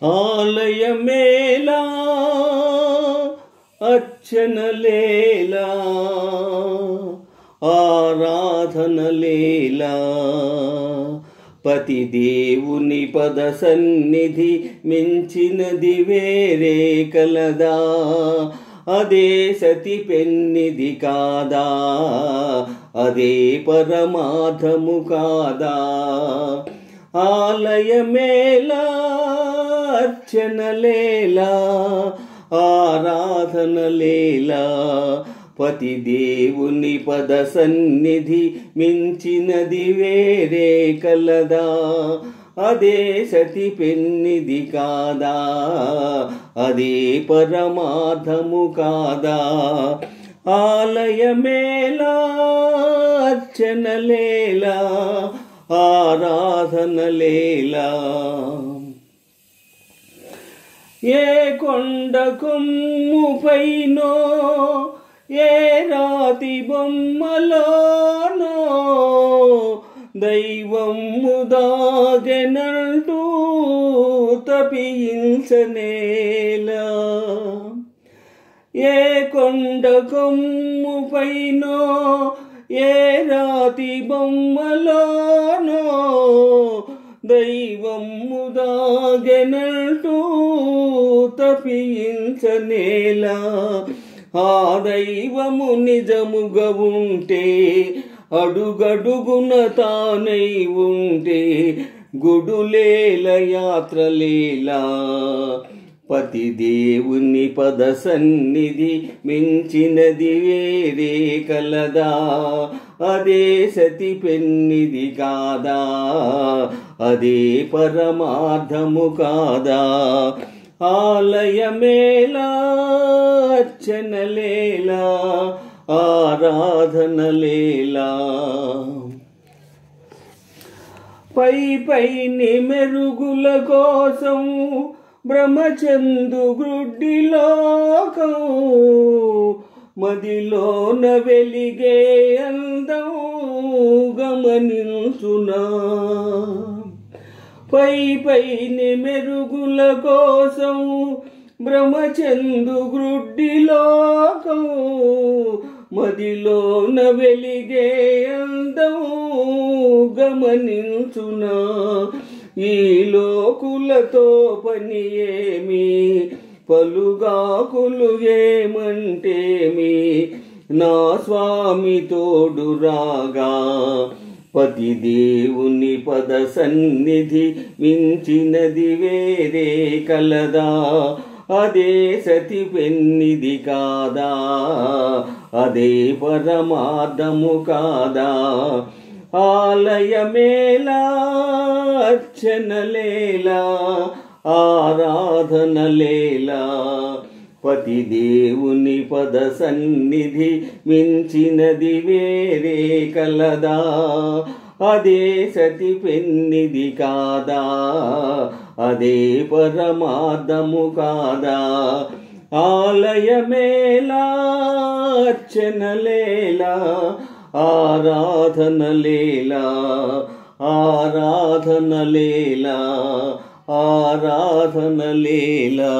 ఆలయమేలా అర్చనలేలా ఆరాధనలేలా పతి దేవుని పద సన్నిధి మించినది వేరే కలదా అదే సతి పెన్నిది కాదా అదే పరమార్థము కాదా ఆలయమేలా అర్చనలేలా ఆరాధనలేలా పతి దేవుని పద సన్నిధి మించినది వేరే కలదా అదే సతి పెన్నిది కాదా అదే పరమార్థము కాదా ఆలయమేలా అర్చనలేలా ఆరాధనలేలా ఏ కొండ కొమ్ముపైనో ఏ రాతి బొమ్మలోనో దైవము దాగెనంటూ తపించనేలా ఏ కొండ కొమ్ముపైనో ఏ రాతి బొమ్మలోనో దైవము దాగెనంటూ తపించనేలా ఆ దైవము నిజముగా ఉంటే అడుగడుగున తానై ఉంటే గుడులేల యాత్రలేలా పతి దేవుని పద సన్నిధి మించినది వేరే కలదా అదే సతి పెన్నిది కాదా అదే పరమార్థము కాదా ఆలయమేలా అర్చనలేలా ఆరాధనలేలా పై మెరుగుల కోసం బ్రహ్మచందు గ్రుడ్డి లోకం మదిలోన వెలిగే అందం గమనించునా పై మెరుగుల కోసం బ్రహ్మచందు గ్రుడ్డి లోకం మదిలోన వెలిగే అందం గమనించునా ఈ లోకులతో పని ఏమి పలుగాకులు ఏమంటేమి నా స్వామి తోడు రాగా పతి దేవుని పద సన్నిధి మించినది వేరే కలదా అదే సతి పెన్నిది కాదా అదే పరమార్థము కాదా ఆలయమేలా అర్చనలేలా ఆరాధనలేలా పతి దేవుని పద సన్నిధి మించినది వేరే కలదా అదే సతి పెన్నిది కాదా అదే పరమార్థము కాదా ఆలయమేలా అర్చనలేలా ఆరాధనలేలా ఆరాధనలేలా ఆరాధనలేలా